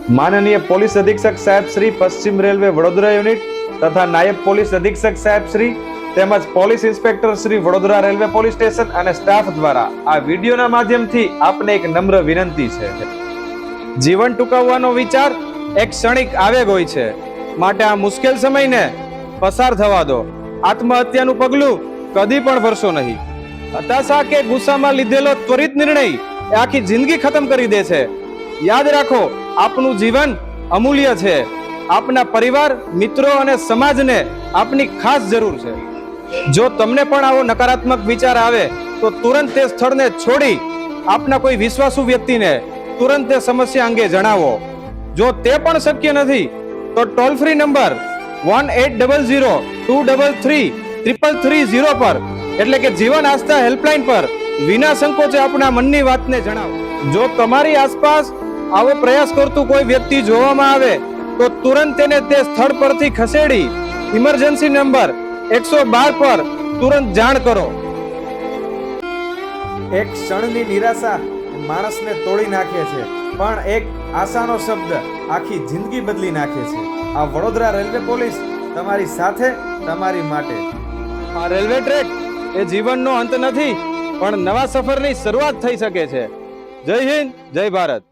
माननीय पोलीस अधीक्षक साहेब श्री पश्चिम railway Vadodara unit तथा नायब पोलीस अधीक्षक साहेब श्री તેમજ police inspector Shri Vadodara railway police station અને સ્ટાફ દ્વારા આ વિડીયોના માધ્યમથી આપને એક નમ્ર વિનંતી છે। જીવન ટૂંકાવવાનો વિચાર એક ક્ષણિક આવેગ હોય છે, માટે આ મુશ્કેલ સમયને પસાર થવા દો। આત્મહત્યાનું પગલું કદી પણ ભરશો નહીં। હતાશા કે ગુસ્સામાં લીધેલો ત્વરિત નિર્ણય એ આખી જિંદગી ખતમ કરી દે છે। યાદ રાખો, આપનું જીવન અમૂલ્ય છે। આપના પરિવાર, મિત્રો અને સમાજને આપની ખાસ જરૂર છે। જો તમને પણ આવો નકારાત્મક વિચાર આવે તો તુરંત તે સ્થળને છોડી આપના કોઈ વિશ્વાસુ વ્યક્તિને તુરંત તે સમસ્યા અંગે જણાવો। જો તે પણ શક્ય નથી તો ટોલ ફ્રી નંબર 1800-233-333 પર એટલે કે જીવન આસ્થા હેલ્પલાઇન પર વિના સંકોચે આપના મનની વાતને જણાવો। જો તમારી આસપાસ આવો પ્રયાસ કરતું કોઈ વ્યક્તિ જોવામાં આવે તો તુરંત તેને તે સ્થળ પરથી ખસેડી ઇમરજન્સી નંબર 112 પર તુરંત જાણ કરો। એક ક્ષણની નિરાશા માણસને તોડી નાખે છે, પણ એક આશાનો શબ્દ આખી જિંદગી બદલી નાખે છે। આ વડોદરા રેલવે પોલીસ તમારી સાથે, તમારી માટે। આ રેલવે ટ્રેક એ જીવનનો અંત નથી, પણ નવા સફરની શરૂઆત થઈ શકે છે। જય હિન્દ, જય ભારત।